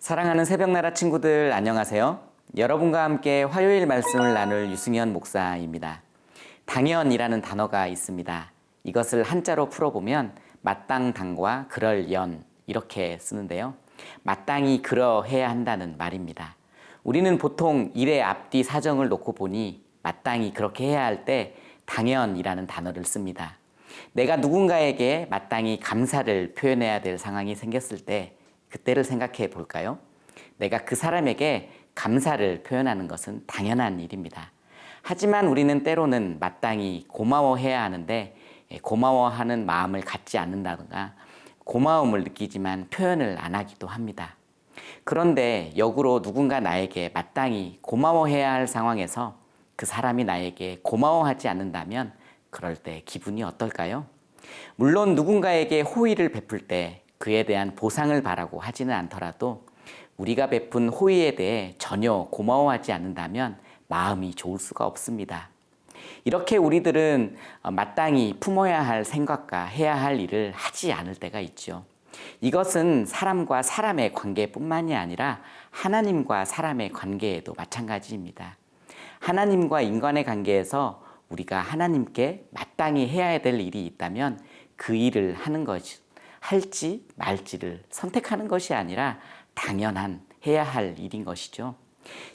사랑하는 새벽나라 친구들 안녕하세요. 여러분과 함께 화요일 말씀을 나눌 유승현 목사입니다. 당연이라는 단어가 있습니다. 이것을 한자로 풀어보면 마땅당과 그럴연 이렇게 쓰는데요. 마땅히 그러해야 한다는 말입니다. 우리는 보통 일의 앞뒤 사정을 놓고 보니 마땅히 그렇게 해야 할 때 당연이라는 단어를 씁니다. 내가 누군가에게 마땅히 감사를 표현해야 될 상황이 생겼을 때 그때를 생각해 볼까요? 내가 그 사람에게 감사를 표현하는 것은 당연한 일입니다. 하지만 우리는 때로는 마땅히 고마워해야 하는데 고마워하는 마음을 갖지 않는다든가 고마움을 느끼지만 표현을 안 하기도 합니다. 그런데 역으로 누군가 나에게 마땅히 고마워해야 할 상황에서 그 사람이 나에게 고마워하지 않는다면 그럴 때 기분이 어떨까요? 물론 누군가에게 호의를 베풀 때 그에 대한 보상을 바라고 하지는 않더라도 우리가 베푼 호의에 대해 전혀 고마워하지 않는다면 마음이 좋을 수가 없습니다. 이렇게 우리들은 마땅히 품어야 할 생각과 해야 할 일을 하지 않을 때가 있죠. 이것은 사람과 사람의 관계뿐만이 아니라 하나님과 사람의 관계에도 마찬가지입니다. 하나님과 인간의 관계에서 우리가 하나님께 마땅히 해야 될 일이 있다면 그 일을 하는 것이 할지 말지를 선택하는 것이 아니라 당연한 해야 할 일인 것이죠.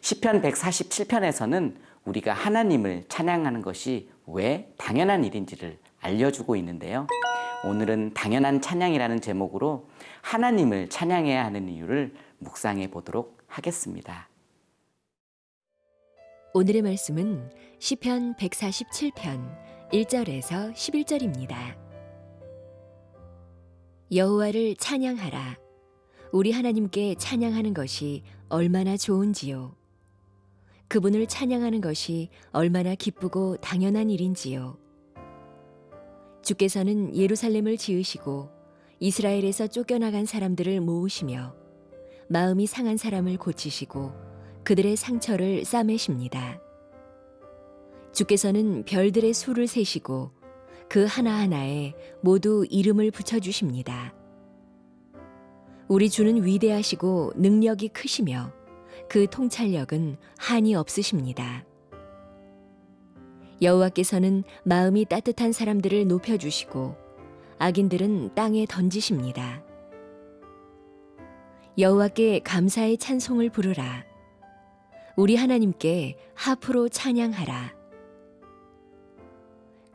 시편 147편에서는 우리가 하나님을 찬양하는 것이 왜 당연한 일인지를 알려주고 있는데요. 오늘은 당연한 찬양이라는 제목으로 하나님을 찬양해야 하는 이유를 묵상해 보도록 하겠습니다. 오늘의 말씀은 시편 147편 1절에서 11절입니다. 여호와를 찬양하라. 우리 하나님께 찬양하는 것이 얼마나 좋은지요. 그분을 찬양하는 것이 얼마나 기쁘고 당연한 일인지요. 주께서는 예루살렘을 지으시고 이스라엘에서 쫓겨나간 사람들을 모으시며 마음이 상한 사람을 고치시고 그들의 상처를 싸매십니다. 주께서는 별들의 수를 세시고 그 하나하나에 모두 이름을 붙여주십니다. 우리 주는 위대하시고 능력이 크시며 그 통찰력은 한이 없으십니다. 여호와께서는 마음이 따뜻한 사람들을 높여주시고 악인들은 땅에 던지십니다. 여호와께 감사의 찬송을 부르라. 우리 하나님께 하프로 찬양하라.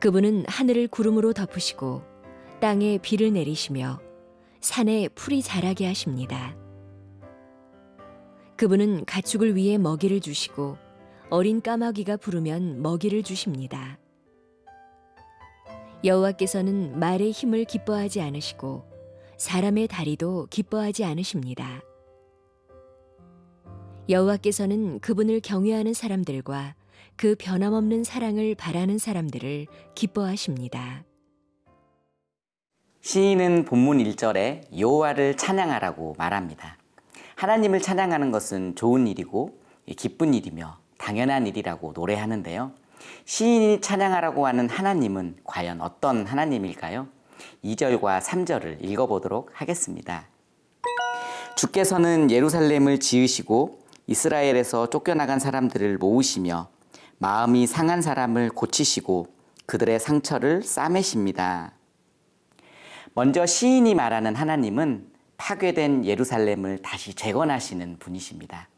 그분은 하늘을 구름으로 덮으시고 땅에 비를 내리시며 산에 풀이 자라게 하십니다. 그분은 가축을 위해 먹이를 주시고 어린 까마귀가 부르면 먹이를 주십니다. 여호와께서는 말의 힘을 기뻐하지 않으시고 사람의 다리도 기뻐하지 않으십니다. 여호와께서는 그분을 경외하는 사람들과 그 변함없는 사랑을 바라는 사람들을 기뻐하십니다. 시인은 본문 1절에 여호와를 찬양하라고 말합니다. 하나님을 찬양하는 것은 좋은 일이고 기쁜 일이며 당연한 일이라고 노래하는데요. 시인이 찬양하라고 하는 하나님은 과연 어떤 하나님일까요? 2절과 3절을 읽어보도록 하겠습니다. 주께서는 예루살렘을 지으시고 이스라엘에서 쫓겨나간 사람들을 모으시며 마음이 상한 사람을 고치시고 그들의 상처를 싸매십니다. 먼저 시인이 말하는 하나님은 파괴된 예루살렘을 다시 재건하시는 분이십니다.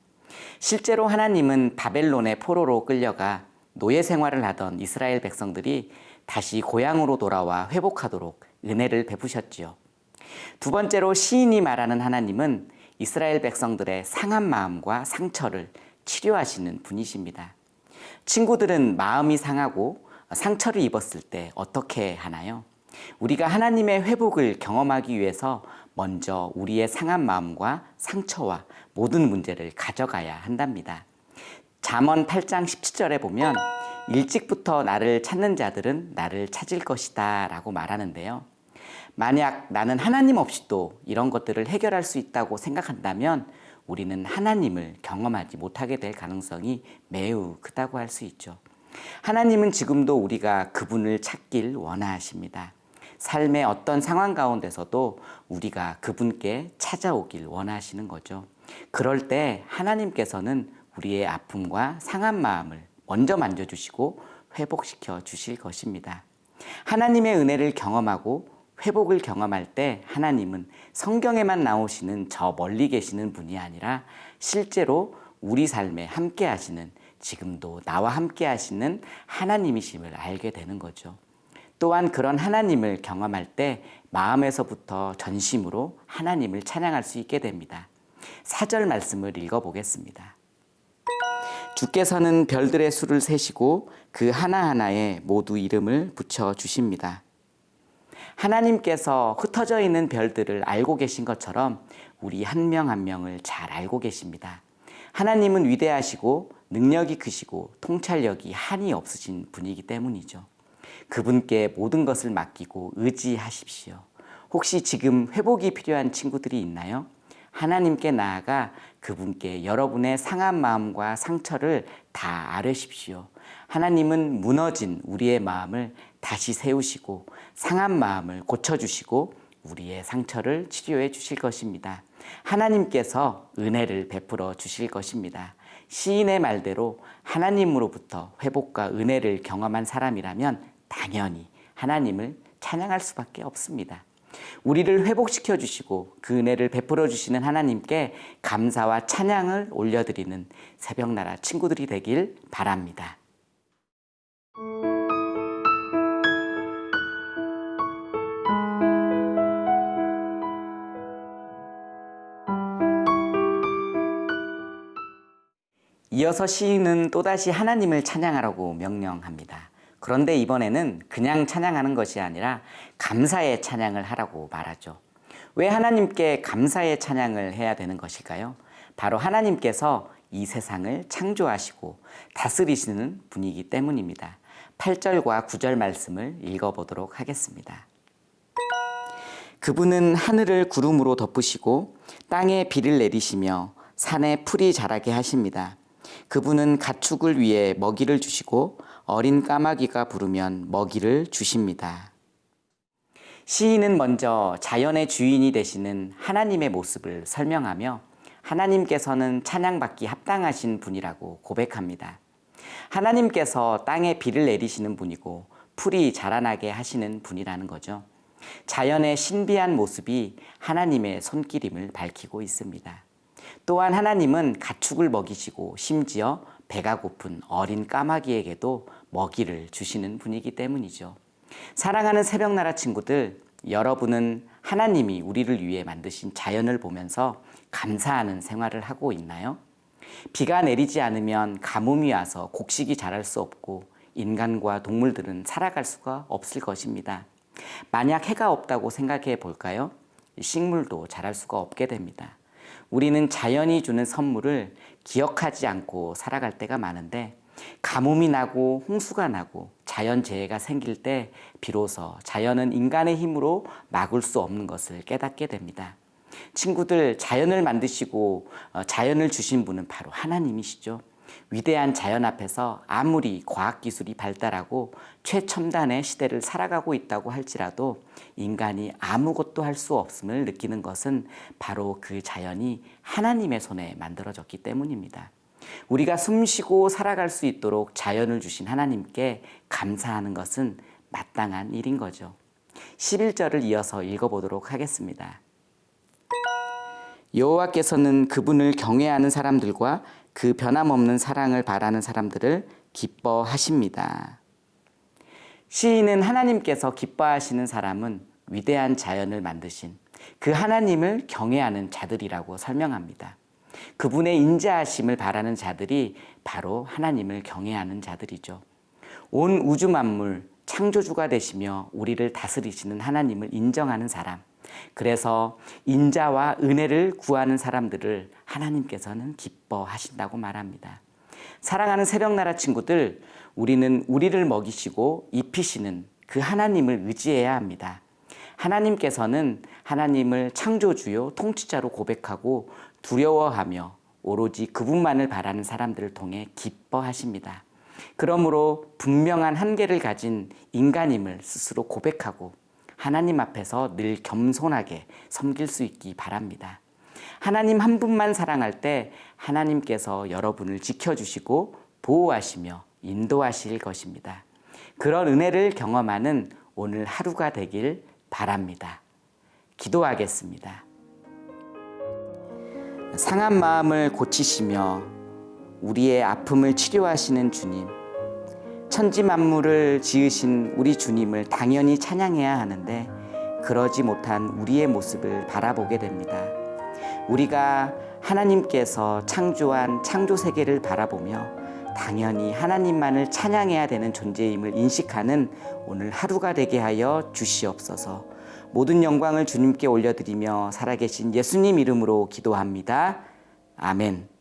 실제로 하나님은 바벨론의 포로로 끌려가 노예 생활을 하던 이스라엘 백성들이 다시 고향으로 돌아와 회복하도록 은혜를 베푸셨지요. 두 번째로 시인이 말하는 하나님은 이스라엘 백성들의 상한 마음과 상처를 치료하시는 분이십니다. 친구들은 마음이 상하고 상처를 입었을 때 어떻게 하나요? 우리가 하나님의 회복을 경험하기 위해서 먼저 우리의 상한 마음과 상처와 모든 문제를 가져가야 한답니다. 잠언 8장 17절에 보면 일찍부터 나를 찾는 자들은 나를 찾을 것이다 라고 말하는데요. 만약 나는 하나님 없이도 이런 것들을 해결할 수 있다고 생각한다면 우리는 하나님을 경험하지 못하게 될 가능성이 매우 크다고 할 수 있죠. 하나님은 지금도 우리가 그분을 찾길 원하십니다. 삶의 어떤 상황 가운데서도 우리가 그분께 찾아오길 원하시는 거죠. 그럴 때 하나님께서는 우리의 아픔과 상한 마음을 먼저 만져주시고 회복시켜 주실 것입니다. 하나님의 은혜를 경험하고 회복을 경험할 때 하나님은 성경에만 나오시는 저 멀리 계시는 분이 아니라 실제로 우리 삶에 함께 하시는, 지금도 나와 함께 하시는 하나님이심을 알게 되는 거죠. 또한 그런 하나님을 경험할 때 마음에서부터 전심으로 하나님을 찬양할 수 있게 됩니다. 4절 말씀을 읽어보겠습니다. 주께서는 별들의 수를 세시고 그 하나하나에 모두 이름을 붙여 주십니다. 하나님께서 흩어져 있는 별들을 알고 계신 것처럼 우리 한 명 한 명을 잘 알고 계십니다. 하나님은 위대하시고 능력이 크시고 통찰력이 한이 없으신 분이기 때문이죠. 그분께 모든 것을 맡기고 의지하십시오. 혹시 지금 회복이 필요한 친구들이 있나요? 하나님께 나아가 그분께 여러분의 상한 마음과 상처를 다 아뢰십시오. 하나님은 무너진 우리의 마음을 다시 세우시고 상한 마음을 고쳐주시고 우리의 상처를 치료해 주실 것입니다. 하나님께서 은혜를 베풀어 주실 것입니다. 시인의 말대로 하나님으로부터 회복과 은혜를 경험한 사람이라면 당연히 하나님을 찬양할 수밖에 없습니다. 우리를 회복시켜 주시고 그 은혜를 베풀어 주시는 하나님께 감사와 찬양을 올려드리는 새벽나라 친구들이 되길 바랍니다. 이어서 시인은 또다시 하나님을 찬양하라고 명령합니다. 그런데 이번에는 그냥 찬양하는 것이 아니라 감사의 찬양을 하라고 말하죠. 왜 하나님께 감사의 찬양을 해야 되는 것일까요? 바로 하나님께서 이 세상을 창조하시고 다스리시는 분이기 때문입니다. 8절과 9절 말씀을 읽어보도록 하겠습니다. 그분은 하늘을 구름으로 덮으시고 땅에 비를 내리시며 산에 풀이 자라게 하십니다. 그분은 가축을 위해 먹이를 주시고 어린 까마귀가 부르면 먹이를 주십니다. 시인은 먼저 자연의 주인이 되시는 하나님의 모습을 설명하며 하나님께서는 찬양받기 합당하신 분이라고 고백합니다. 하나님께서 땅에 비를 내리시는 분이고 풀이 자라나게 하시는 분이라는 거죠. 자연의 신비한 모습이 하나님의 손길임을 밝히고 있습니다. 또한 하나님은 가축을 먹이시고 심지어 배가 고픈 어린 까마귀에게도 먹이를 주시는 분이기 때문이죠. 사랑하는 새벽나라 친구들, 여러분은 하나님이 우리를 위해 만드신 자연을 보면서 감사하는 생활을 하고 있나요? 비가 내리지 않으면 가뭄이 와서 곡식이 자랄 수 없고 인간과 동물들은 살아갈 수가 없을 것입니다. 만약 해가 없다고 생각해 볼까요? 식물도 자랄 수가 없게 됩니다. 우리는 자연이 주는 선물을 기억하지 않고 살아갈 때가 많은데 가뭄이 나고 홍수가 나고 자연재해가 생길 때 비로소 자연은 인간의 힘으로 막을 수 없는 것을 깨닫게 됩니다. 친구들, 자연을 만드시고 자연을 주신 분은 바로 하나님이시죠. 위대한 자연 앞에서 아무리 과학기술이 발달하고 최첨단의 시대를 살아가고 있다고 할지라도 인간이 아무것도 할 수 없음을 느끼는 것은 바로 그 자연이 하나님의 손에 만들어졌기 때문입니다. 우리가 숨쉬고 살아갈 수 있도록 자연을 주신 하나님께 감사하는 것은 마땅한 일인 거죠. 11절을 이어서 읽어보도록 하겠습니다. 여호와께서는 그분을 경외하는 사람들과 그 변함없는 사랑을 바라는 사람들을 기뻐하십니다. 시인은 하나님께서 기뻐하시는 사람은 위대한 자연을 만드신 그 하나님을 경외하는 자들이라고 설명합니다. 그분의 인자하심을 바라는 자들이 바로 하나님을 경외하는 자들이죠. 온 우주 만물 창조주가 되시며 우리를 다스리시는 하나님을 인정하는 사람, 그래서 인자와 은혜를 구하는 사람들을 하나님께서는 기뻐하신다고 말합니다. 사랑하는 새벽나라 친구들, 우리는 우리를 먹이시고 입히시는 그 하나님을 의지해야 합니다. 하나님께서는 하나님을 창조주요 통치자로 고백하고 두려워하며 오로지 그분만을 바라는 사람들을 통해 기뻐하십니다. 그러므로 분명한 한계를 가진 인간임을 스스로 고백하고 하나님 앞에서 늘 겸손하게 섬길 수 있기 바랍니다. 하나님 한 분만 사랑할 때 하나님께서 여러분을 지켜주시고 보호하시며 인도하실 것입니다. 그런 은혜를 경험하는 오늘 하루가 되길 바랍니다. 기도하겠습니다. 상한 마음을 고치시며 우리의 아픔을 치료하시는 주님, 천지 만물을 지으신 우리 주님을 당연히 찬양해야 하는데 그러지 못한 우리의 모습을 바라보게 됩니다. 우리가 하나님께서 창조한 창조 세계를 바라보며 당연히 하나님만을 찬양해야 되는 존재임을 인식하는 오늘 하루가 되게 하여 주시옵소서. 모든 영광을 주님께 올려드리며 살아계신 예수님 이름으로 기도합니다. 아멘.